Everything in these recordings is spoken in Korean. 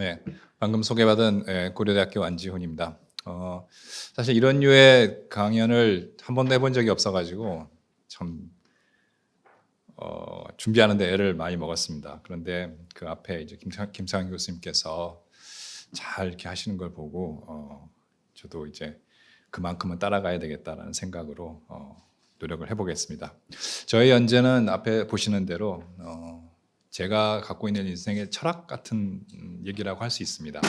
네, 방금 소개받은 고려대학교 안지훈입니다. 사실 이런 류의 강연을 한 번도 해본 적이 없어가지고 참 준비하는데 애를 많이 먹었습니다. 그런데 그 앞에 이제 김상현 교수님께서 잘 이렇게 하시는 걸 보고 저도 이제 그만큼은 따라가야 되겠다라는 생각으로 노력을 해보겠습니다. 저의 연재는 앞에 보시는 대로 제가 갖고 있는 인생의 철학 같은 얘기라고 할 수 있습니다.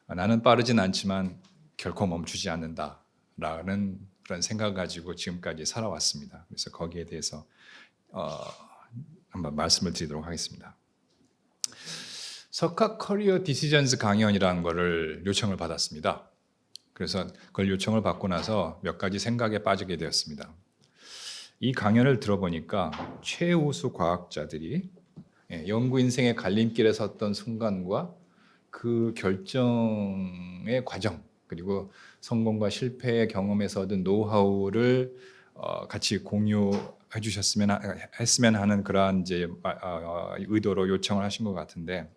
나는 빠르진 않지만 결코 멈추지 않는다라는 그런 생각을 가지고 지금까지 살아왔습니다. 그래서 거기에 대해서 한번 말씀을 드리도록 하겠습니다. 석학 커리어 디시전스 강연이라는 거를 요청을 받았습니다. 그래서 그걸 요청을 받고 나서 몇 가지 생각에 빠지게 되었습니다. 이 강연을 들어보니까 최우수 과학자들이 연구 인생의 갈림길에 섰던 순간과 그 결정의 과정, 그리고 성공과 실패의 경험에서 얻은 노하우를 같이 공유해 주셨으면 했으면 하는 그러한 이제 의도로 요청을 하신 것 같은데,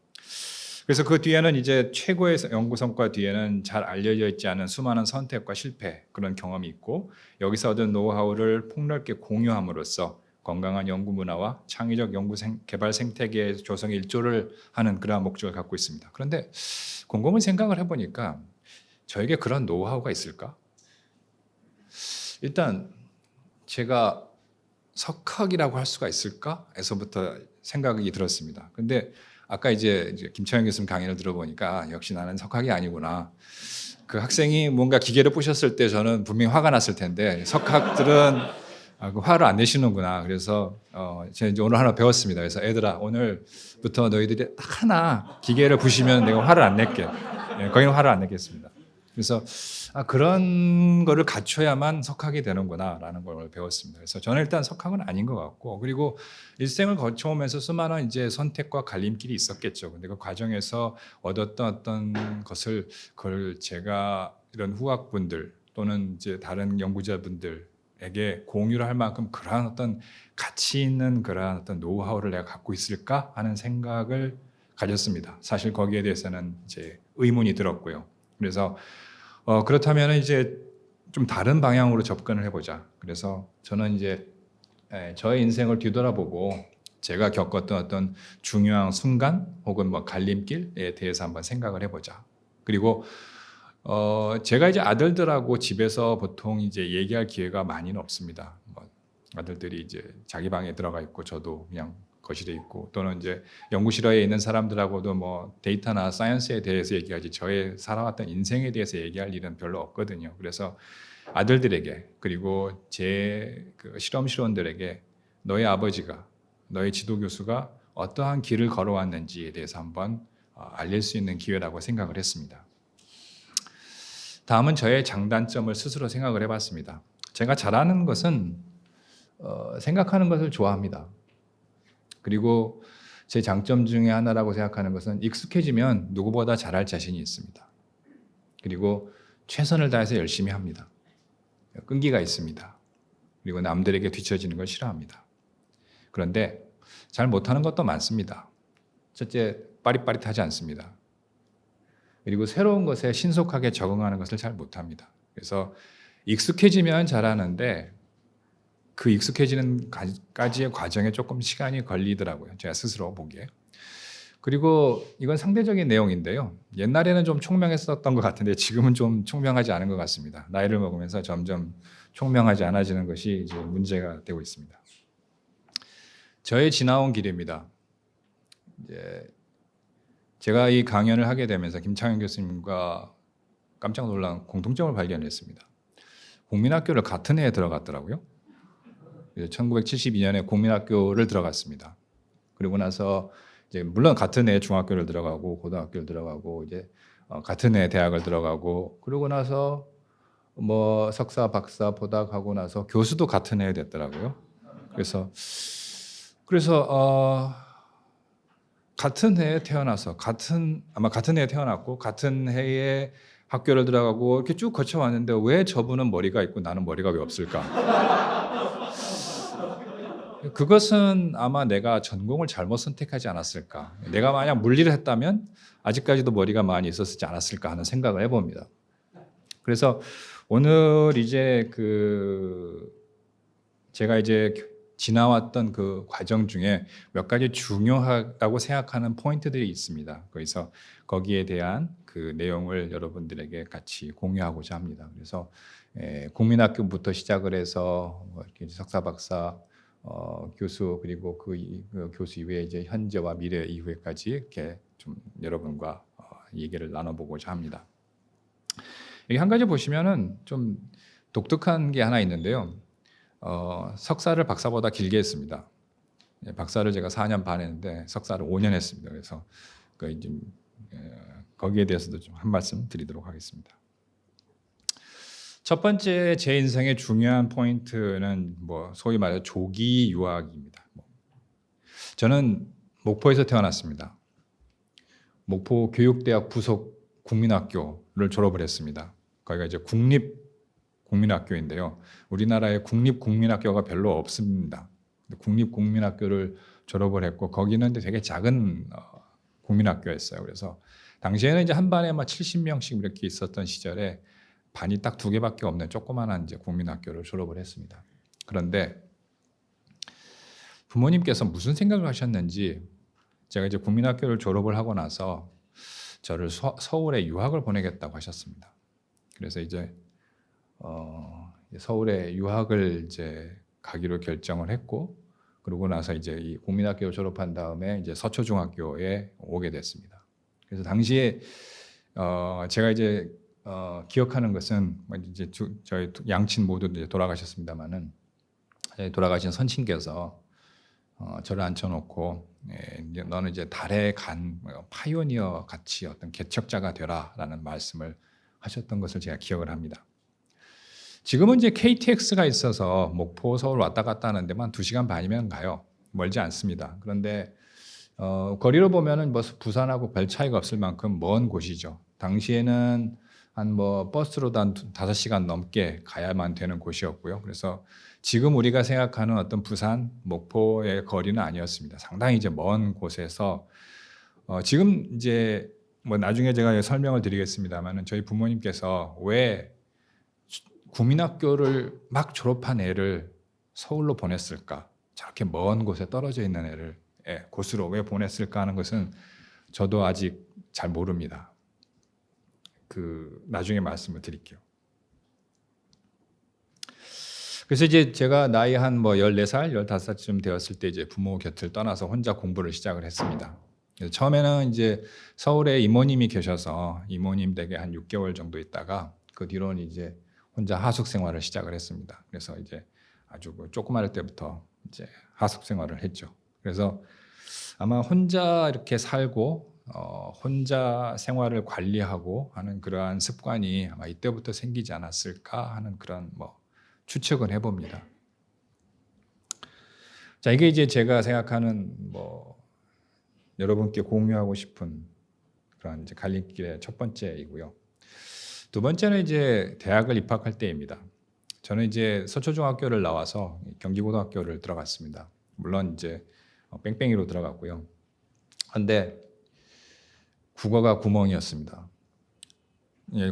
그래서 그 뒤에는 이제 최고의 연구 성과 뒤에는 잘 알려져 있지 않은 수많은 선택과 실패, 그런 경험이 있고, 여기서 얻은 노하우를 폭넓게 공유함으로써 건강한 연구 문화와 창의적 연구 개발 생태계의 조성에 일조를 하는 그러한 목적을 갖고 있습니다. 그런데 곰곰이 생각을 해보니까 저에게 그런 노하우가 있을까? 일단 제가 석학이라고 할 수가 있을까? 에서부터 생각이 들었습니다. 근데 아까 이제 김창현 교수님 강연을 들어보니까 역시 나는 석학이 아니구나. 그 학생이 뭔가 기계를 부셨을 때 저는 분명히 화가 났을 텐데 석학들은 그 화를 안 내시는구나. 그래서 제가 이제 오늘 하나 배웠습니다. 그래서 애들아, 오늘부터 너희들이 딱 하나 기계를 부시면 내가 화를 안 낼게. 거기는 화를 안 내겠습니다. 그래서 그런 거를 갖춰야만 석학이 되는구나라는 걸 배웠습니다. 그래서 저는 일단 석학은 아닌 것 같고, 그리고 일생을 거쳐오면서 수많은 이제 선택과 갈림길이 있었겠죠. 근데 그 과정에서 얻었던 어떤 것을 그걸 제가 이런 후학분들 또는 이제 다른 연구자분들에게 공유를 할 만큼 그러한 어떤 가치 있는 그러한 어떤 노하우를 내가 갖고 있을까 하는 생각을 가졌습니다. 사실 거기에 대해서는 이제 의문이 들었고요. 그래서 그렇다면 이제 좀 다른 방향으로 접근을 해보자. 그래서 저는 이제 저의 인생을 뒤돌아보고 제가 겪었던 어떤 중요한 순간 혹은 뭐 갈림길에 대해서 한번 생각을 해보자. 그리고 제가 이제 아들들하고 집에서 보통 이제 얘기할 기회가 많이는 없습니다. 아들들이 이제 자기 방에 들어가 있고 저도 그냥 거실에 있고, 또는 이제 연구실에 있는 사람들하고도 뭐 데이터나 사이언스에 대해서 얘기하지 저의 살아왔던 인생에 대해서 얘기할 일은 별로 없거든요. 그래서 아들들에게, 그리고 제 그 실험실원들에게 너의 아버지가, 너의 지도교수가 어떠한 길을 걸어왔는지에 대해서 한번 알릴 수 있는 기회라고 생각을 했습니다. 다음은 저의 장단점을 스스로 생각을 해봤습니다. 제가 잘하는 것은 생각하는 것을 좋아합니다. 그리고 제 장점 중에 하나라고 생각하는 것은 익숙해지면 누구보다 잘할 자신이 있습니다. 그리고 최선을 다해서 열심히 합니다. 끈기가 있습니다. 그리고 남들에게 뒤처지는 걸 싫어합니다. 그런데 잘 못하는 것도 많습니다. 첫째, 빠릿빠릿하지 않습니다. 그리고 새로운 것에 신속하게 적응하는 것을 잘 못합니다. 그래서 익숙해지면 잘하는데 그 익숙해지는 까지의 과정에 조금 시간이 걸리더라고요. 제가 스스로 보기에. 그리고 이건 상대적인 내용인데요. 옛날에는 좀 총명했었던 것 같은데 지금은 좀 총명하지 않은 것 같습니다. 나이를 먹으면서 점점 총명하지 않아지는 것이 이제 문제가 되고 있습니다. 저의 지나온 길입니다. 이제 제가 이 강연을 하게 되면서 김창현 교수님과 깜짝 놀란 공통점을 발견했습니다. 국민학교를 같은 해에 들어갔더라고요. 1972년에 국민학교를 들어갔습니다. 그리고 나서 이제 물론 같은 해에 중학교를 들어가고 고등학교를 들어가고 이제 같은 해에 대학을 들어가고, 그러고 나서 뭐 석사, 박사, 보닥하고 나서 교수도 같은 해에 됐더라고요. 그래서 같은 해에 태어나서 아마 같은 해에 태어났고 같은 해에 학교를 들어가고 이렇게 쭉 거쳐왔는데 왜 저분은 머리가 있고 나는 머리가 왜 없을까? 그것은 아마 내가 전공을 잘못 선택하지 않았을까. 내가 만약 물리를 했다면 아직까지도 머리가 많이 있었지 않았을까 하는 생각을 해봅니다. 그래서 오늘 이제 제가 이제 지나왔던 그 과정 중에 몇 가지 중요하다고 생각하는 포인트들이 있습니다. 그래서 거기에 대한 그 내용을 여러분들에게 같이 공유하고자 합니다. 그래서 국민학교부터 시작을 해서 뭐 이렇게 석사, 박사, 교수 그리고 그 교수 이후에 이제 현재와 미래 이후에까지 이렇게 좀 여러분과 얘기를 나눠보고자 합니다. 여기 한 가지 보시면은 좀 독특한 게 하나 있는데요. 석사를 박사보다 길게 했습니다. 박사를 제가 4년 반 했는데 석사를 5년 했습니다. 그래서 거기에 대해서도 좀 한 말씀 드리도록 하겠습니다. 첫 번째 제 인생의 중요한 포인트는 뭐 소위 말해 조기 유학입니다. 저는 목포에서 태어났습니다. 목포 교육대학 부속 국민학교를 졸업을 했습니다. 거기가 이제 국립국민학교인데요. 우리나라에 국립국민학교가 별로 없습니다. 국립국민학교를 졸업을 했고 거기는 되게 작은 국민학교였어요. 그래서 당시에는 이제 한 반에 막 70명씩 이렇게 있었던 시절에 반이 딱 2개밖에 없는 조그마한 이제 국민학교를 졸업을 했습니다. 그런데 부모님께서 무슨 생각을 하셨는지 제가 이제 국민학교를 졸업을 하고 나서 저를 서울에 유학을 보내겠다고 하셨습니다. 그래서 이제 서울에 유학을 이제 가기로 결정을 했고 그러고 나서 이제 이 국민학교 졸업한 다음에 이제 서초중학교에 오게 됐습니다. 그래서 당시에 제가 이제 기억하는 것은 이제 저희 양친 모두 이제 돌아가셨습니다만은 돌아가신 선친께서 저를 앉혀놓고 너는 이제 달에 간 파이오니어 같이 어떤 개척자가 되라라는 말씀을 하셨던 것을 제가 기억을 합니다. 지금은 이제 KTX가 있어서 목포, 서울 왔다 갔다 하는 데만 2시간 반이면 가요. 멀지 않습니다. 그런데 거리로 보면은 뭐 부산하고 별 차이가 없을 만큼 먼 곳이죠. 당시에는 한 뭐 버스로도 한 5시간 넘게 가야만 되는 곳이었고요. 그래서 지금 우리가 생각하는 어떤 부산, 목포의 거리는 아니었습니다. 상당히 이제 먼 곳에서 지금 이제 뭐 나중에 제가 설명을 드리겠습니다만은 저희 부모님께서 왜 국민학교를 막 졸업한 애를 서울로 보냈을까? 저렇게 먼 곳에 떨어져 있는 애를 곳으로 왜 보냈을까 하는 것은 저도 아직 잘 모릅니다. 나중에 말씀을 드릴게요. 그래서 이제 제가 나이 한 뭐 14살, 15살쯤 되었을 때 이제 부모 곁을 떠나서 혼자 공부를 시작을 했습니다. 그래서 처음에는 이제 서울에 이모님이 계셔서 이모님 댁에 한 6개월 정도 있다가 그 뒤로는 이제 혼자 하숙 생활을 시작을 했습니다. 그래서 이제 아주 조그마할 때부터 이제 하숙 생활을 했죠. 그래서 아마 혼자 이렇게 살고 혼자 생활을 관리하고 하는 그러한 습관이 아마 이때부터 생기지 않았을까 하는 그런 추측은 해봅니다. 자, 이게 이제 제가 생각하는 여러분께 공유하고 싶은 그런 이제 갈림길의 첫 번째이고요. 두 번째는 이제 대학을 입학할 때입니다. 저는 이제 서초중학교를 나와서 경기고등학교를 들어갔습니다. 물론 이제 뺑뺑이로 들어갔고요. 그런데 국어가 구멍이었습니다.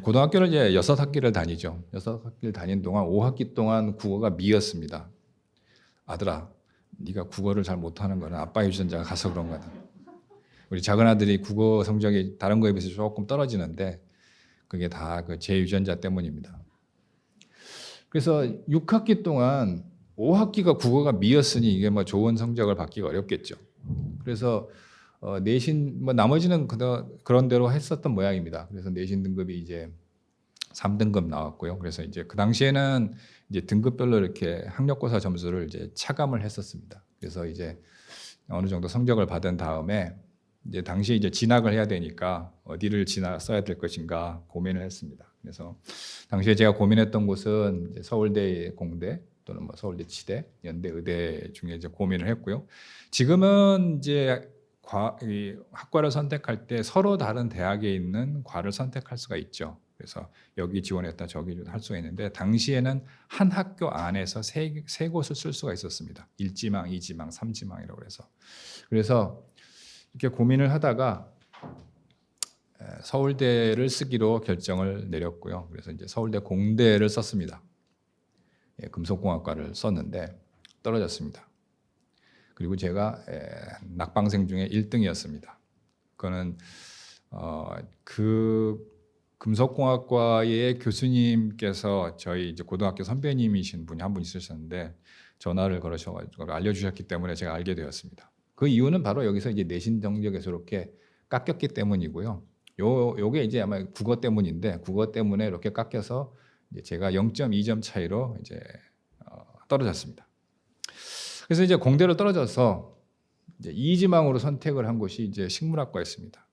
고등학교를 이제 6학기를 다니죠. 6학기를 다닌 동안 5학기 동안 국어가 미였습니다. 아들아, 네가 국어를 잘 못하는 거는 아빠 유전자가 가서 그런 거다. 우리 작은 아들이 국어 성적이 다른 거에 비해서 조금 떨어지는데 그게 다 제 유전자 때문입니다. 그래서 6학기 동안 5학기가 국어가 미였으니 이게 좋은 성적을 받기가 어렵겠죠. 그래서 내신 나머지는 그런 대로 했었던 모양입니다. 그래서 내신 등급이 이제 3등급 나왔고요. 그래서 이제 그 당시에는 이제 등급별로 이렇게 학력고사 점수를 이제 차감을 했었습니다. 그래서 이제 어느 정도 성적을 받은 다음에 이제 당시에 이제 진학을 해야 되니까 어디를 써야 될 것인가 고민을 했습니다. 그래서 당시에 제가 고민했던 곳은 이제 서울대 공대 또는 서울대 치대, 연대 의대 중에 이제 고민을 했고요. 지금은 이제 학과를 선택할 때 서로 다른 대학에 있는 과를 선택할 수가 있죠. 그래서 여기 지원했다 저기 할 수가 있는데 당시에는 한 학교 안에서 세 곳을 쓸 수가 있었습니다. 1지망, 2지망, 3지망이라고 해서. 그래서 이렇게 고민을 하다가 서울대를 쓰기로 결정을 내렸고요. 그래서 이제 서울대 공대를 썼습니다. 금속공학과를 썼는데 떨어졌습니다. 그리고 제가 낙방생 중에 1등이었습니다. 그거는 그 금속공학과의 교수님께서 저희 이제 고등학교 선배님이신 분이 한 분 있으셨는데 전화를 걸으셔가지고 알려주셨기 때문에 제가 알게 되었습니다. 그 이유는 바로 여기서 이제 내신 정적에서 이렇게 깎였기 때문이고요. 요게 이제 아마 국어 때문인데 국어 때문에 이렇게 깎여서 이제 제가 0.2점 차이로 이제 떨어졌습니다. 그래서 이제 공대로 떨어져서 이제 2지망으로 선택을 한 곳이 이제 식물학과였습니다.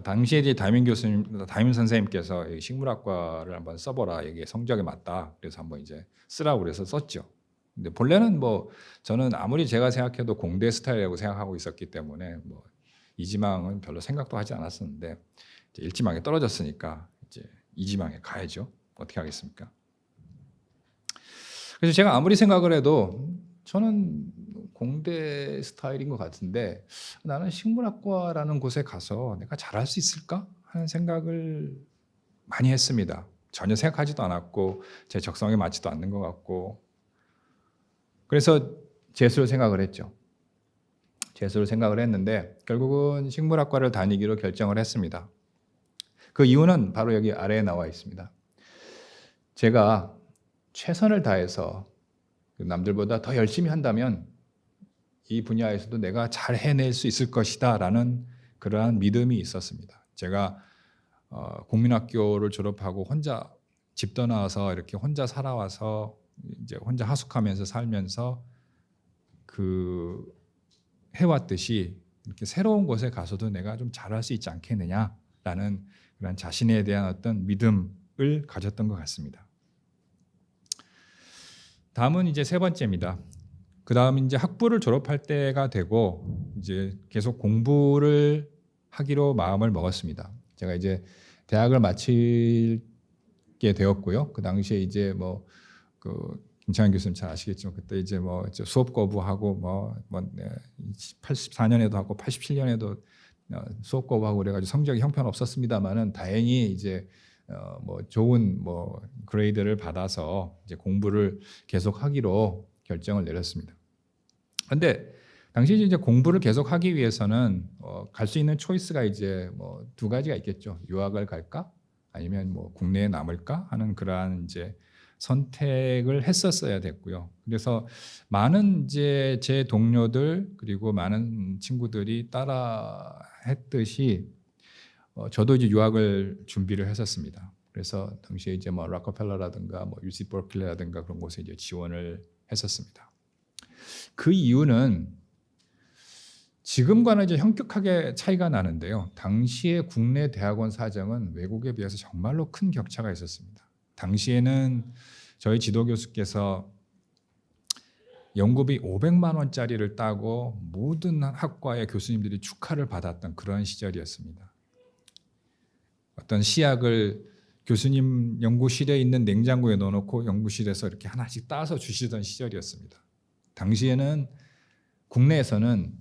당시에 이제 담임 선생님께서 식물학과를 한번 써보라. 이게 성적에 맞다. 그래서 한번 이제 쓰라고 그래서 썼죠. 근데 본래는 뭐 저는 아무리 제가 생각해도 공대 스타일이라고 생각하고 있었기 때문에 뭐 2지망은 별로 생각도 하지 않았었는데 이제 1지망에 떨어졌으니까 이제 2지망에 가야죠. 어떻게 하겠습니까? 그래서 제가 아무리 생각을 해도 저는 공대 스타일인 것 같은데 나는 식물학과라는 곳에 가서 내가 잘할 수 있을까 하는 생각을 많이 했습니다. 전혀 생각하지도 않았고 제 적성에 맞지도 않는 것 같고 그래서 재수를 생각을 했죠. 재수를 생각을 했는데 결국은 식물학과를 다니기로 결정을 했습니다. 그 이유는 바로 여기 아래에 나와 있습니다. 제가 최선을 다해서 남들보다 더 열심히 한다면 이 분야에서도 내가 잘 해낼 수 있을 것이다 라는 그러한 믿음이 있었습니다. 제가 국민학교를 졸업하고 혼자 집 떠나와서 이렇게 혼자 살아와서 이제 혼자 하숙하면서 살면서 그 해왔듯이 이렇게 새로운 곳에 가서도 내가 좀 잘할 수 있지 않겠느냐라는 그런 자신에 대한 어떤 믿음을 가졌던 것 같습니다. 다음은 이제 세 번째입니다. 그 다음 이제 학부를 졸업할 때가 되고 이제 계속 공부를 하기로 마음을 먹었습니다. 제가 이제 대학을 마치게 되었고요. 그 당시에 이제 뭐 그 김창현 교수님 잘 아시겠지만 그때 이제 뭐 수업 거부하고 뭐 84년에도 하고 87년에도 수업 거부하고 그래가지고 성적이 형편없었습니다만은 다행히 이제 뭐 좋은 뭐 그레이드를 받아서 이제 공부를 계속하기로 결정을 내렸습니다. 그런데 당시 이제 공부를 계속하기 위해서는 갈 수 있는 초이스가 이제 뭐 두 가지가 있겠죠. 유학을 갈까? 아니면 뭐 국내에 남을까? 하는 그러한 이제 선택을 했었어야 됐고요. 그래서 많은 이제 제 동료들 그리고 많은 친구들이 따라 했듯이 저도 이제 유학을 준비를 했었습니다. 그래서 당시에 이제 뭐 락커펠러라든가 뭐 UC 버클리라든가 그런 곳에 이제 지원을 했었습니다. 그 이유는 지금과는 이제 현격하게 차이가 나는데요. 당시의 국내 대학원 사정은 외국에 비해서 정말로 큰 격차가 있었습니다. 당시에는 저희 지도 교수께서 연구비 500만 원짜리를 따고 모든 학과의 교수님들이 축하를 받았던 그런 시절이었습니다. 어떤 시약을 교수님 연구실에 있는 냉장고에 넣어놓고 연구실에서 이렇게 하나씩 따서 주시던 시절이었습니다. 당시에는 국내에서는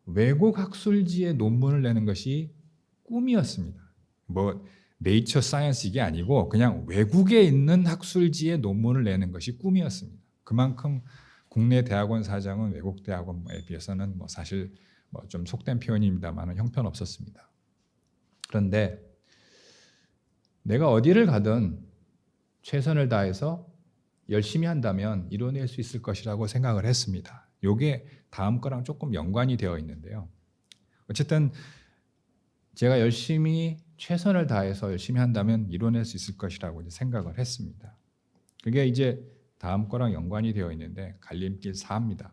외국 학술지에 논문을 내는 것이 꿈이었습니다. 뭐 네이처 사이언스 이게 아니고 그냥 외국에 있는 학술지에 논문을 내는 것이 꿈이었습니다. 그만큼 국내 대학원 사정은 외국 대학원에 비해서는 뭐 사실 뭐 좀 속된 표현입니다만 형편없었습니다. 그런데 내가 어디를 가든 최선을 다해서 열심히 한다면 이뤄낼 수 있을 것이라고 생각을 했습니다. 이게 다음 거랑 조금 연관이 되어 있는데요. 어쨌든 제가 열심히 최선을 다해서 열심히 한다면 이뤄낼 수 있을 것이라고 이제 생각을 했습니다. 그게 이제 다음 거랑 연관이 되어 있는데 갈림길 4입니다.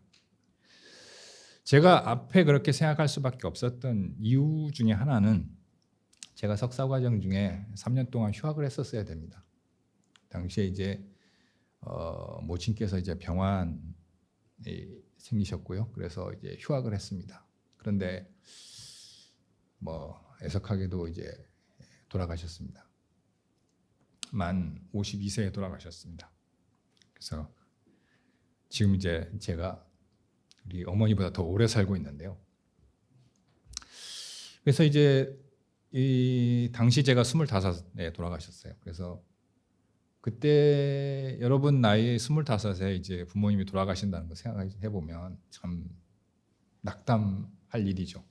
제가 앞에 그렇게 생각할 수밖에 없었던 이유 중에 하나는 제가 석사과정 중에 3년 동안 휴학을 했었어야 됩니다. 당시에 이제 모친께서 이제 병환이 생기셨고요. 그래서 이제 휴학을 했습니다. 그런데 뭐 애석하게도 이제 돌아가셨습니다. 만 52세에 돌아가셨습니다. 그래서 지금 이제 제가 우리 어머니보다 더 오래 살고 있는데요. 그래서 이제 이 당시 제가 25에 돌아가셨어요. 그래서 그때 여러분 나이 25에 이제 부모님이 돌아가신다는 거 생각해 보면 참 낙담할 일이죠.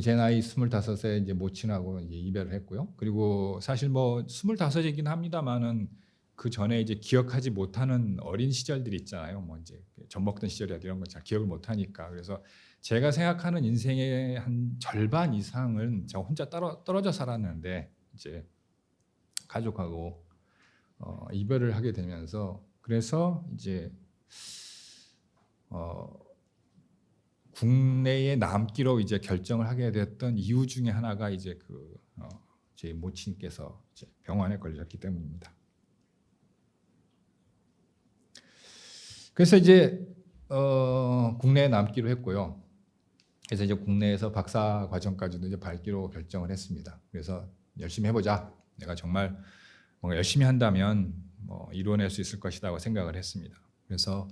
제 나이 25에 이제 모친하고 이제 이별을 했고요. 그리고 사실 뭐 25이긴 합니다만은 그 전에 이제 기억하지 못하는 어린 시절들이 있잖아요. 뭐 이제 젖 먹던 시절이라든지 이런 거 잘 기억을 못 하니까. 그래서 제가 생각하는 인생의 한 절반 이상은 제가 혼자 떨어져 살았는데 이제 가족하고 이별을 하게 되면서 그래서 이제 국내에 남기로 이제 결정을 하게 됐던 이유 중에 하나가 이제 제 모친께서 이제 병원에 걸렸기 때문입니다. 그래서 이제 국내에 남기로 했고요. 그래서 이제 국내에서 박사 과정까지도 이제 밟기로 결정을 했습니다. 그래서 열심히 해보자. 내가 정말 뭔가 열심히 한다면 뭐 이뤄낼 수 있을 것이라고 생각을 했습니다. 그래서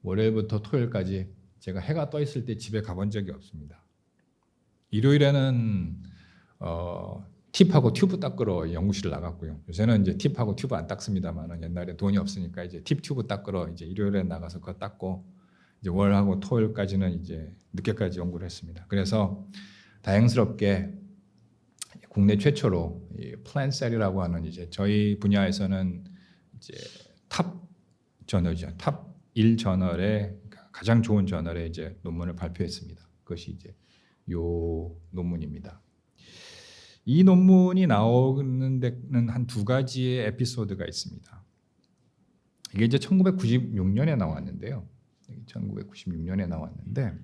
월요일부터 토요일까지 제가 해가 떠 있을 때 집에 가본 적이 없습니다. 일요일에는 팁하고 튜브 닦으러 연구실을 나갔고요. 요새는 이제 팁하고 튜브 안 닦습니다만 옛날에 돈이 없으니까 이제 팁 튜브 닦으러 이제 일요일에 나가서 그거 닦고 이제 월하고 토요일까지는 이제 늦게까지 연구를 했습니다. 그래서 다행스럽게 국내 최초로 이 플랜셀이라고 하는 이제 저희 분야에서는 이제 탑 저널이죠. 탑 1 저널에 가장 좋은 저널에 이제 논문을 발표했습니다. 그것이 이제 요 논문입니다. 이 논문이 나오는 데는 한 두 가지의 에피소드가 있습니다. 이게 이제 1996년에 나왔는데요. 1996년에 나왔는데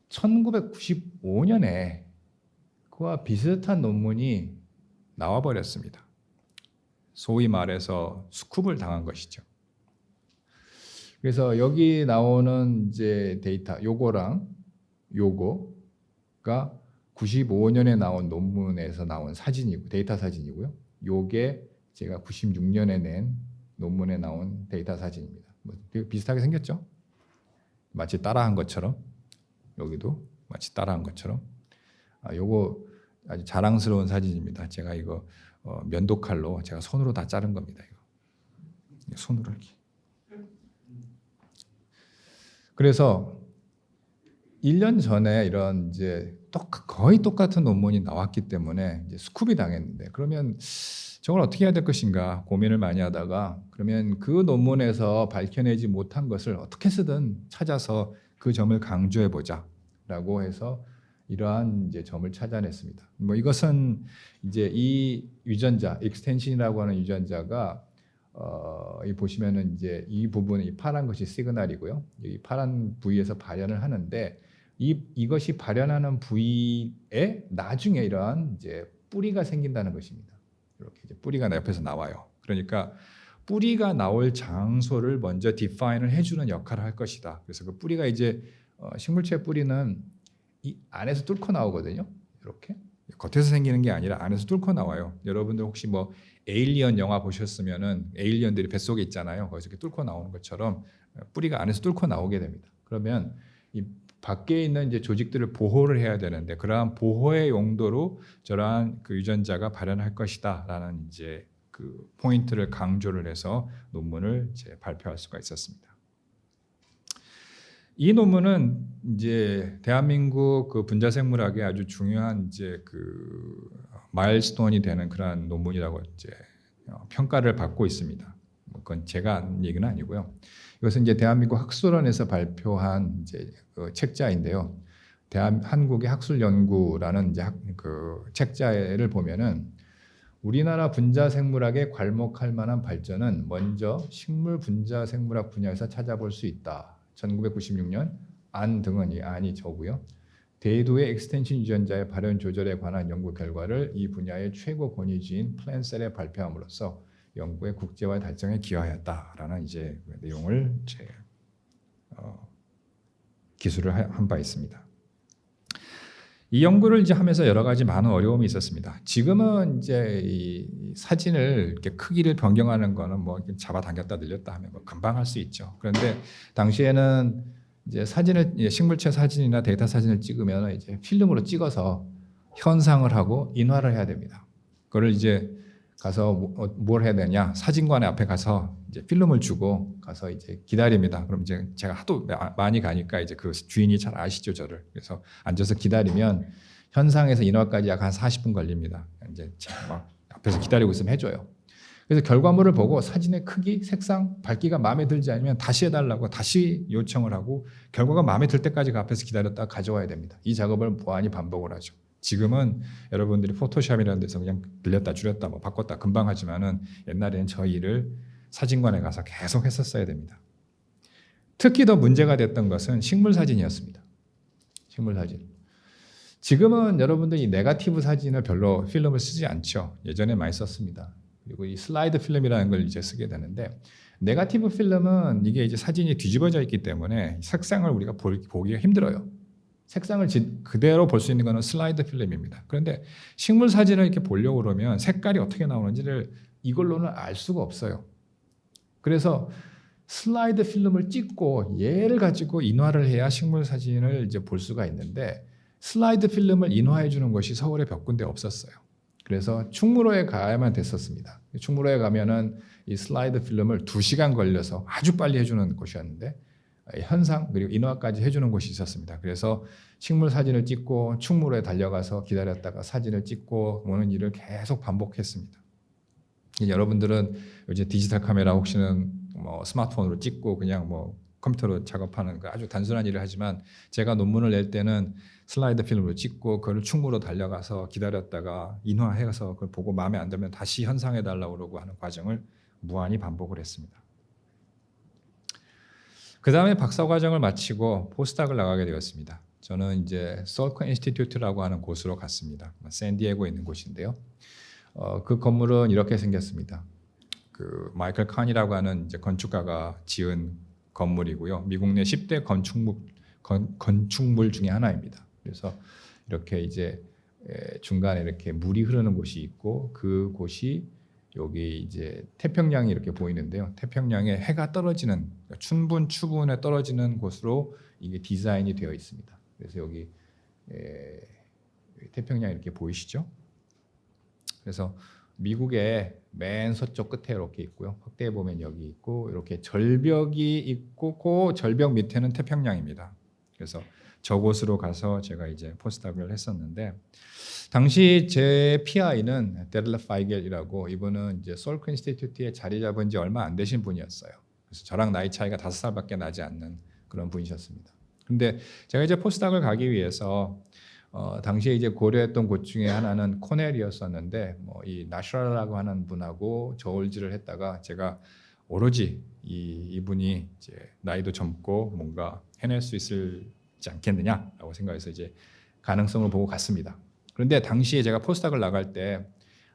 1995년에 그와 비슷한 논문이 나와 버렸습니다. 소위 말해서 스쿱을 당한 것이죠. 그래서 여기 나오는 이제 데이터 요거랑 요거가 95년에 나온 논문에서 나온 사진이고 데이터 사진이고요. 요게 제가 96년에 낸 논문에 나온 데이터 사진입니다. 뭐 비슷하게 생겼죠? 마치 따라한 것처럼 여기도 마치 따라한 것처럼 요거 아주 자랑스러운 사진입니다. 제가 이거 면도칼로 제가 손으로 다 자른 겁니다. 이거 손으로 이렇게. 그래서 1년 전에 이런 이제 거의 똑같은 논문이 나왔기 때문에 이제 스쿱이 당했는데 그러면 저걸 어떻게 해야 될 것인가 고민을 많이 하다가 그러면 그 논문에서 밝혀내지 못한 것을 어떻게 쓰든 찾아서 그 점을 강조해 보자라고 해서 이러한 이제 점을 찾아냈습니다. 뭐 이것은 이제 이 유전자 익스텐션이라고 하는 유전자가 이 보시면은 이제 이 부분 이 파란 것이 시그널이고요. 이 파란 부위에서 발현을 하는데 이것이 발현하는 부위에 나중에 이러한 이제 뿌리가 생긴다는 것입니다. 이렇게 이제 뿌리가 옆에서 나와요. 그러니까 뿌리가 나올 장소를 먼저 디파인을 해주는 역할을 할 것이다. 그래서 그 뿌리가 이제 식물체 뿌리는 이 안에서 뚫고 나오거든요. 이렇게 겉에서 생기는 게 아니라 안에서 뚫고 나와요. 여러분들 혹시 뭐 에일리언 영화 보셨으면은 에일리언들이 뱃속에 있잖아요. 거기서 이렇게 뚫고 나오는 것처럼 뿌리가 안에서 뚫고 나오게 됩니다. 그러면 이 밖에 있는 이제 조직들을 보호를 해야 되는데 그러한 보호의 용도로 저러한 그 유전자가 발현할 것이다라는 이제 그 포인트를 강조를 해서 논문을 이제 발표할 수가 있었습니다. 이 논문은 이제 대한민국 그 분자생물학의 아주 중요한 이제 그 마일스톤이 되는 그러한 논문이라고 이제 평가를 받고 있습니다. 그건 제가 한 얘기는 아니고요. 이것은 이제 대한민국 학술원에서 발표한 이제 그 책자인데요. 한국의 학술연구라는 이제 그 책자를 보면은 우리나라 분자생물학에 괄목할 만한 발전은 먼저 식물 분자생물학 분야에서 찾아볼 수 있다. 1996년 안 등은 이 안이 저고요. 대두의 익스텐션 유전자의 발현 조절에 관한 연구 결과를 이 분야의 최고 권위주인 플랜셀에 발표함으로써 연구의 국제화 달성에 기여하였다라는 이제 내용을 기술을 한 바 있습니다. 이 연구를 이제 하면서 여러 가지 많은 어려움이 있었습니다. 지금은 이제 이 사진을 이렇게 크기를 변경하는 거는 뭐 잡아당겼다 늘렸다 하면 뭐 금방 할 수 있죠. 그런데 당시에는 이제 사진을 식물체 사진이나 데이터 사진을 찍으면 이제 필름으로 찍어서 현상을 하고 인화를 해야 됩니다. 그걸 이제 가서 뭘 해야 되냐? 사진관의 앞에 가서 이제 필름을 주고 가서 이제 기다립니다. 그럼 이제 제가 하도 많이 가니까 이제 그 주인이 잘 아시죠, 저를. 그래서 앉아서 기다리면 현상에서 인화까지 약 한 40분 걸립니다. 이제 제가 막 앞에서 기다리고 있으면 해줘요. 그래서 결과물을 보고 사진의 크기, 색상, 밝기가 마음에 들지 않으면 다시 해달라고 다시 요청을 하고 결과가 마음에 들 때까지 그 앞에서 기다렸다가 가져와야 됩니다. 이 작업을 무한히 반복을 하죠. 지금은 여러분들이 포토샵이라는 데서 그냥 늘렸다 줄였다 뭐 바꿨다 금방 하지만은 옛날에는 저 일을 사진관에 가서 계속 했었어야 됩니다. 특히 더 문제가 됐던 것은 식물 사진이었습니다. 식물 사진. 지금은 여러분들이 네거티브 사진을 별로 필름을 쓰지 않죠. 예전에 많이 썼습니다. 그리고 이 슬라이드 필름이라는 걸 이제 쓰게 되는데 네거티브 필름은 이게 이제 사진이 뒤집어져 있기 때문에 색상을 우리가 보기가 힘들어요. 색상을 그대로 볼 수 있는 것은 슬라이드 필름입니다. 그런데 식물 사진을 이렇게 보려고 그러면 색깔이 어떻게 나오는지를 이걸로는 알 수가 없어요. 그래서 슬라이드 필름을 찍고 얘를 가지고 인화를 해야 식물 사진을 이제 볼 수가 있는데 슬라이드 필름을 인화해 주는 곳이 서울에 몇 군데 없었어요. 그래서 충무로에 가야만 됐었습니다. 충무로에 가면은 이 슬라이드 필름을 2시간 걸려서 아주 빨리 해주는 곳이었는데 현상 그리고 인화까지 해주는 곳이 있었습니다. 그래서 식물 사진을 찍고 충무로에 달려가서 기다렸다가 사진을 찍고 오는 일을 계속 반복했습니다. 여러분들은 이제 디지털 카메라 혹시는 뭐 스마트폰으로 찍고 그냥 뭐 컴퓨터로 작업하는 그 아주 단순한 일을 하지만 제가 논문을 낼 때는 슬라이드 필름으로 찍고 그걸 충무로 달려가서 기다렸다가 인화해서 그걸 보고 마음에 안 들면 다시 현상해 달라고 그러고 하는 과정을 무한히 반복을 했습니다. 그 다음에 박사 과정을 마치고 포스닥을 나가게 되었습니다. 저는 이제 솔컨 인스티튜트라고 하는 곳으로 갔습니다. 샌디에고에 있는 곳인데요. 그 건물은 이렇게 생겼습니다. 그 마이클 칸이라고 하는 이제 건축가가 지은 건물이고요. 미국 내 10대 건축물 중에 하나입니다. 그래서 이렇게 이제 중간에 이렇게 물이 흐르는 곳이 있고 그 곳이 여기 이제 태평양이 이렇게 보이는데요. 태평양에 해가 떨어지는 춘분 추분에 떨어지는 곳으로 이게 디자인이 되어 있습니다. 그래서 여기 태평양 이렇게 보이시죠? 그래서 미국의 맨 서쪽 끝에 이렇게 있고요. 확대해 보면 여기 있고 이렇게 절벽이 있고 그 절벽 밑에는 태평양입니다. 그래서 저곳으로 가서 제가 이제 포스닥을 했었는데 당시 제 PI는 데를라 파이겔이라고 이분은 이제 솔컨 인스티튜트에 자리 잡은 지 얼마 안 되신 분이었어요. 그래서 저랑 나이 차이가 5살밖에 나지 않는 그런 분이셨습니다. 근데 제가 이제 포스닥을 가기 위해서 당시에 이제 고려했던 곳 중에 하나는 코넬이었었는데 뭐 이 나슈랄라고 하는 분하고 저울질을 했다가 제가 오로지 이분이 이제 나이도 젊고 뭔가 해낼 수 있지 않겠느냐라고 생각해서 이제 가능성을 보고 갔습니다. 그런데 당시에 제가 포스닥을 나갈 때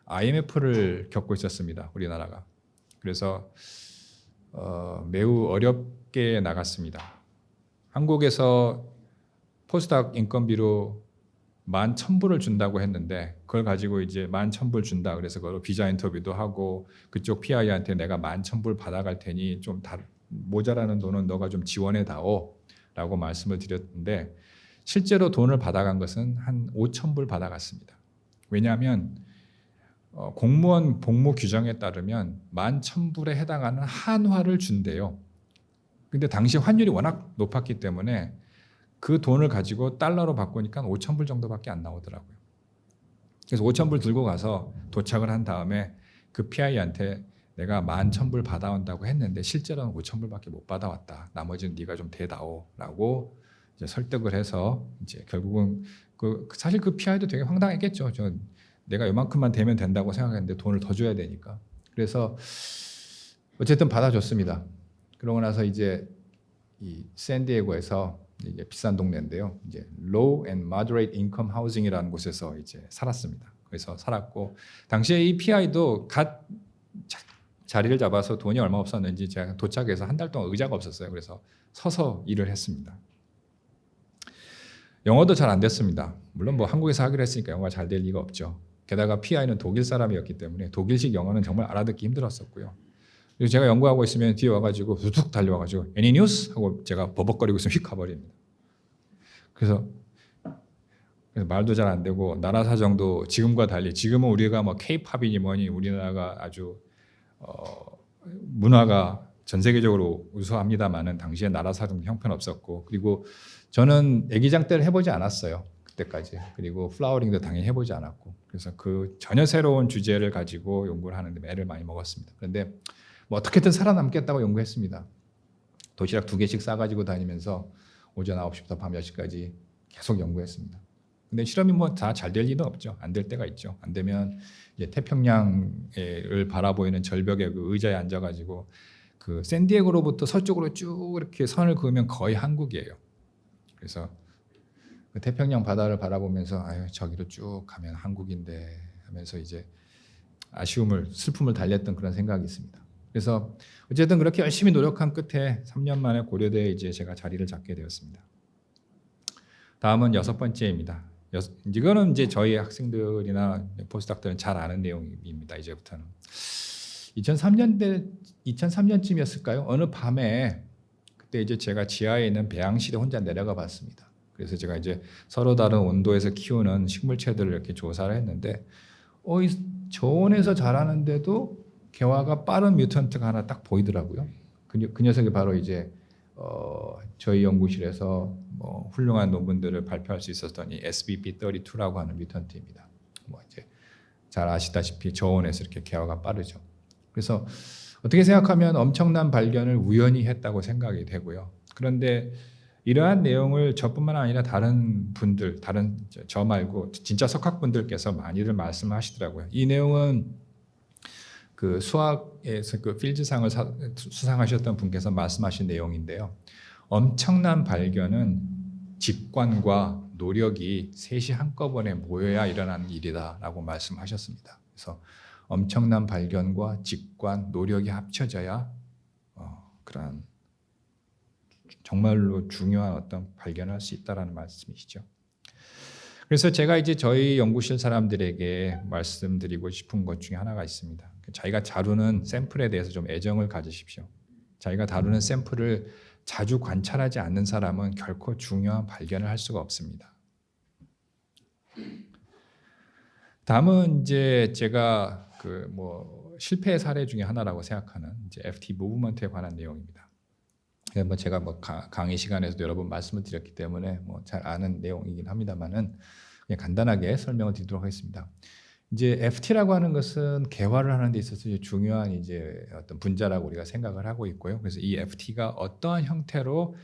IMF를 겪고 있었습니다. 우리나라가. 그래서 매우 어렵게 나갔습니다. 한국에서 포스닥 인건비로 11,000불을 준다고 했는데 그걸 가지고 이제 11,000불 준다. 그래서 그걸 비자 인터뷰도 하고 그쪽 PI한테 내가 11,000불 받아갈 테니 좀 모자라는 돈은 너가 좀 지원해 다오라고 말씀을 드렸는데 실제로 돈을 받아간 것은 한 5,000불 받아갔습니다. 왜냐하면 공무원 복무 규정에 따르면 11,000불에 해당하는 한화를 준대요. 근데 당시 환율이 워낙 높았기 때문에 그 돈을 가지고 달러로 바꾸니까 5,000불 정도밖에 안 나오더라고요. 그래서 5,000불 들고 가서 도착을 한 다음에 그 PI한테 내가 11,000불 받아온다고 했는데 실제로는 5,000불밖에 못 받아왔다. 나머지는 네가 좀 대다오라고 이제 설득을 해서 이제 결국은 사실 그 PI도 되게 황당했겠죠. 내가 이만큼만 되면 된다고 생각했는데 돈을 더 줘야 되니까. 그래서 어쨌든 받아줬습니다. 그러고 나서 이제 이 샌디에고에서 이제 비싼 동네인데요. 이제 Low and Moderate Income Housing이라는 곳에서 이제 살았습니다. 그래서 살았고 당시에 이 PI도 갓 자리를 잡아서 돈이 얼마 없었는지 제가 도착해서 한 달 동안 의자가 없었어요. 그래서 서서 일을 했습니다. 영어도 잘 안 됐습니다. 물론 뭐 한국에서 하기로 했으니까 영어가 잘 될 리가 없죠. 게다가 PI는 독일 사람이었기 때문에 독일식 영어는 정말 알아듣기 힘들었었고요. 그리고 제가 연구하고 있으면 뒤에 와가지고 툭 달려와가지고 Any news? 하고 제가 버벅거리고 있으면 휙 가버립니다. 그래서 말도 잘 안 되고 나라 사정도 지금과 달리 지금은 우리가 뭐 K-팝이니 뭐니 우리나라가 아주 문화가 전 세계적으로 우수합니다만은 당시에 나라 사정도 형편없었고 그리고 저는 애기장 때를 해보지 않았어요. 그때까지. 그리고 플라워링도 당연히 해보지 않았고 그래서 그 전혀 새로운 주제를 가지고 연구를 하는데 애를 많이 먹었습니다. 그런데 뭐 어떻게든 살아남겠다고 연구했습니다. 도시락 2개씩 싸가지고 다니면서 오전 9시부터 밤 10시까지 계속 연구했습니다. 근데 실험이 뭐 다 잘 될 리는 없죠. 안 될 때가 있죠. 안 되면 이제 태평양을 바라보이는 절벽에 그 의자에 앉아가지고 그 샌디에고로부터 서쪽으로 쭉 이렇게 선을 그으면 거의 한국이에요. 그래서 그 태평양 바다를 바라보면서 아유 저기로 쭉 가면 한국인데 하면서 이제 아쉬움을 슬픔을 달랬던 그런 생각이 있습니다. 그래서 어쨌든 그렇게 열심히 노력한 끝에 3년 만에 고려대에 이제 제가 자리를 잡게 되었습니다. 다음은 6번째입니다. 이거는 이제 저희 학생들이나 포스닥들은 잘 아는 내용입니다. 이제부터는 2003년쯤이었을까요? 어느 밤에 그때 이제 제가 지하에 있는 배양실에 혼자 내려가 봤습니다. 그래서 제가 이제 서로 다른 온도에서 키우는 식물체들을 이렇게 조사를 했는데 이 저온에서 자라는데도 개화가 빠른 뮤턴트가 하나 딱 보이더라고요. 그 녀석이 바로 이제 저희 연구실에서 뭐 훌륭한 논문들을 발표할 수 있었던 이 SBP32라고 하는 뮤턴트입니다. 뭐 이제 잘 아시다시피 저온에서 이렇게 개화가 빠르죠. 그래서 어떻게 생각하면 엄청난 발견을 우연히 했다고 생각이 되고요. 그런데 이러한 내용을 저뿐만 아니라 다른 분들, 저 말고 진짜 석학분들께서 많이들 말씀하시더라고요. 이 내용은 그 수학에서 그 필즈상을 수상하셨던 분께서 말씀하신 내용인데요. 엄청난 발견은 직관과 노력이 셋이 한꺼번에 모여야 일어나는 일이다라고 말씀하셨습니다. 그래서 엄청난 발견과 직관, 노력이 합쳐져야 그런 정말로 중요한 어떤 발견을 할 수 있다라는 말씀이시죠. 그래서 제가 이제 저희 연구실 사람들에게 말씀드리고 싶은 것 중에 하나가 있습니다. 자기가 다루는 샘플에 대해서 좀 애정을 가지십시오. 자기가 다루는 샘플을 자주 관찰하지 않는 사람은 결코 중요한 발견을 할 수가 없습니다. 다음은 이제 제가 그 뭐 실패 사례 중에 하나라고 생각하는 이제 FT 무브먼트에 관한 내용입니다. 뭐 제가 뭐 강의 시간에서도 여러 번 말씀을 드렸기 때문에 뭐 잘 아는 내용이긴 합니다만은 그냥 간단하게 설명을 드리도록 하겠습니다. 이제 FT라고 하는 것은 개화를 하는 데 있어서 중요한 이제 어떤 분자라고 우리가 생각을 하고 있고요. 그래서 이 FT가 어떠한 형태로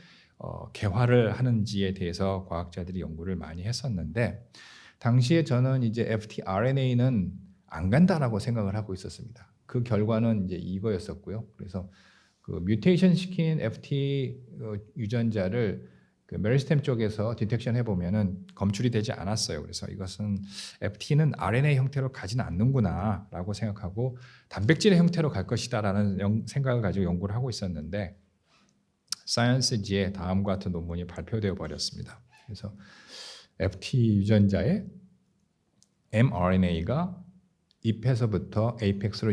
개화를 하는지에 대해서 과학자들이 연구를 많이 했었는데 당시에 저는 이제 FT RNA는 안 간다라고 생각을 하고 있었습니다. 그 결과는 이제 이거였었고요. 그래서 그 뮤테이션 시킨 FT 유전자를 그 메리스템 쪽에서 디텍션 해보면은 검출이 되지 않았어요. 그래서 이것은 FT는 RNA 형태로 가지는 않는구나라고 생각하고 단백질의 형태로 갈 것이다라는 생각을 가지고 연구를 하고 있었는데 사이언스지에 다음과 같은 논문이 발표되어 버렸습니다. 그래서 FT 유전자의 mRNA가 잎에서부터 에이펙스로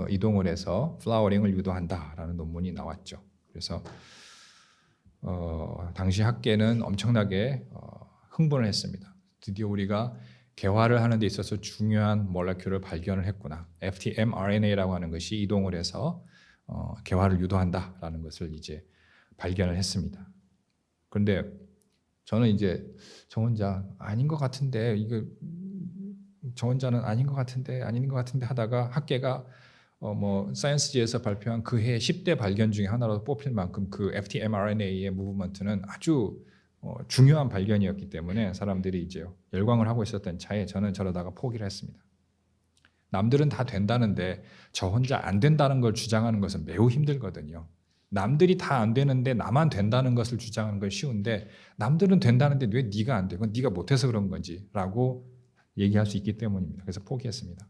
이동을 해서 플라워링을 유도한다라는 논문이 나왔죠. 그래서 당시 학계는 엄청나게 흥분을 했습니다. 드디어 우리가 개화를 하는 데 있어서 중요한 몰레큘을 발견을 했구나. FT mRNA라고 하는 것이 이동을 해서 개화를 유도한다라는 것을 이제 발견을 했습니다. 그런데 저는 이제 저 혼자 아닌 것 같은데 이거 저 혼자는 아닌 것 같은데 하다가 학계가 뭐 사이언스지에서 발표한 그 해 10대 발견 중에 하나로 뽑힐 만큼 그 FT mRNA의 무브먼트는 아주 중요한 발견이었기 때문에 사람들이 이제 열광을 하고 있었던 차에 저는 저러다가 포기를 했습니다. 남들은 다 된다는데 저 혼자 안 된다는 걸 주장하는 것은 매우 힘들거든요. 남들이 다 안 되는데 나만 된다는 것을 주장하는 건 쉬운데 남들은 된다는데 왜 네가 안 돼? 그건 네가 못해서 그런 건지 라고 얘기할 수 있기 때문입니다. 그래서 포기했습니다.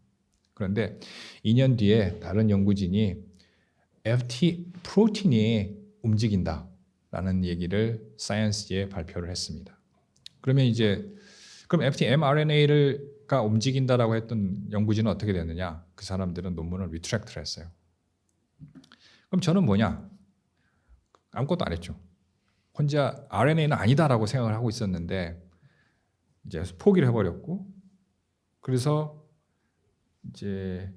그런데 2년 뒤에 다른 연구진이 FT 프로틴이 움직인다라는 얘기를 사이언스지에 발표를 했습니다. 그러면 이제 그럼 mRNA가 움직인다라고 했던 연구진은 어떻게 됐느냐? 그 사람들은 논문을 리트랙트를 했어요. 그럼 저는 뭐냐? 아무것도 안 했죠. 혼자 RNA는 아니다라고 생각을 하고 있었는데 이제 포기를 해버렸고, 그래서 이제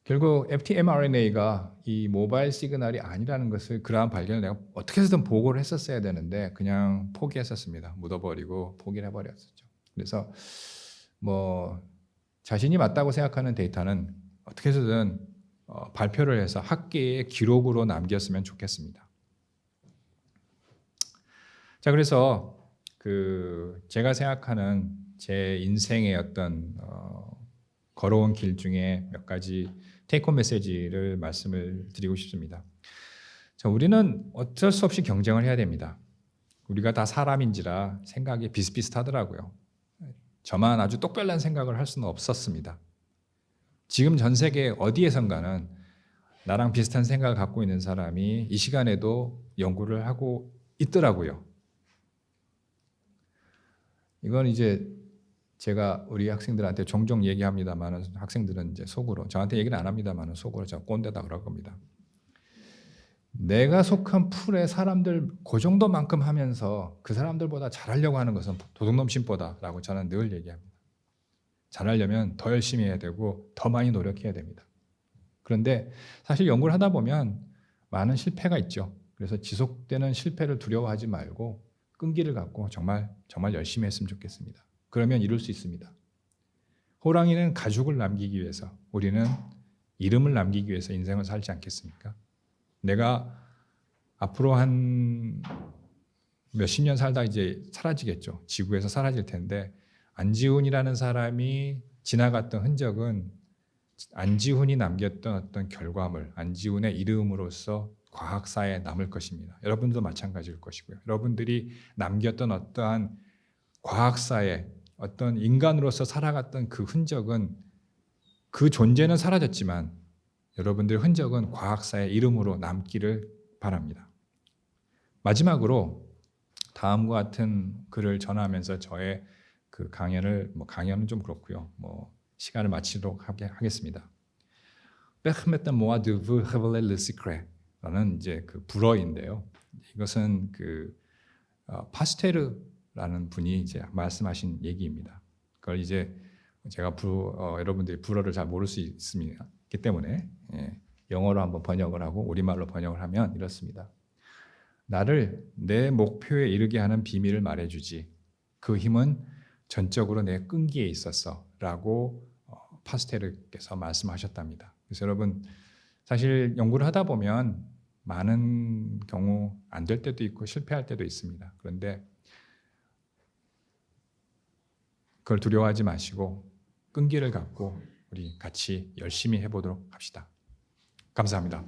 결국 mRNA가 이 모바일 시그널이 아니라는 것을, 그러한 발견을 내가 어떻게 해서든 보고를 했었어야 되는데 그냥 포기했었습니다. 묻어버리고 포기를 해버렸었죠. 그래서 뭐 자신이 맞다고 생각하는 데이터는 어떻게 해서든 발표를 해서 학계의 기록으로 남겼으면 좋겠습니다. 자, 그래서 제가 생각하는 제 인생의 어떤 걸어온 길 중에 몇 가지 테이크홈 메시지를 말씀을 드리고 싶습니다. 자, 우리는 어쩔 수 없이 경쟁을 해야 됩니다. 우리가 다 사람인지라 생각이 비슷비슷하더라고요. 저만 아주 똑별난 생각을 할 수는 없었습니다. 지금 전 세계 어디에선가는 나랑 비슷한 생각을 갖고 있는 사람이 이 시간에도 연구를 하고 있더라고요. 이건 이제 제가 우리 학생들한테 종종 얘기합니다만 학생들은 이제 속으로, 저한테 얘기는 안 합니다만 속으로 제가 꼰대다 그럴 겁니다. 내가 속한 풀의 사람들 그 정도만큼 하면서 그 사람들보다 잘하려고 하는 것은 도둑놈심보다라고 저는 늘 얘기합니다. 잘하려면 더 열심히 해야 되고 더 많이 노력해야 됩니다. 그런데 사실 연구를 하다 보면 많은 실패가 있죠. 그래서 지속되는 실패를 두려워하지 말고 끈기를 갖고 정말 열심히 했으면 좋겠습니다. 그러면 이룰 수 있습니다. 호랑이는 가죽을 남기기 위해서, 우리는 이름을 남기기 위해서 인생을 살지 않겠습니까? 내가 앞으로 한 몇십 년 살다 이제 사라지겠죠. 지구에서 사라질 텐데 안지훈이라는 사람이 지나갔던 흔적은 안지훈이 남겼던 어떤 결과물, 안지훈의 이름으로서 과학사에 남을 것입니다. 여러분도 마찬가지일 것이고요. 여러분들이 남겼던 어떠한 과학사에 어떤 인간으로서 살아갔던 그 흔적은, 그 존재는 사라졌지만 여러분들의 흔적은 과학사의 이름으로 남기를 바랍니다. 마지막으로 다음과 같은 글을 전하면서 저의 그 강연은 좀 그렇고요. 시간을 마치도록 하겠습니다. Permettez moi de vous révéler le secret라는 이제 그 불어인데요. 이것은 파스테르라는 분이 이제 말씀하신 얘기입니다. 그걸 이제 제가 여러분들이 불어를 잘 모를 수 있기 때문에 영어로 한번 번역을 하고 우리말로 번역을 하면 이렇습니다. 나를 내 목표에 이르게 하는 비밀을 말해주지. 그 힘은 전적으로 내 끈기에 있었어 라고 파스테르께서 말씀하셨답니다. 그래서 여러분, 사실 연구를 하다 보면 많은 경우 안 될 때도 있고 실패할 때도 있습니다. 그런데 그걸 두려워하지 마시고 끈기를 갖고 우리 같이 열심히 해보도록 합시다. 감사합니다.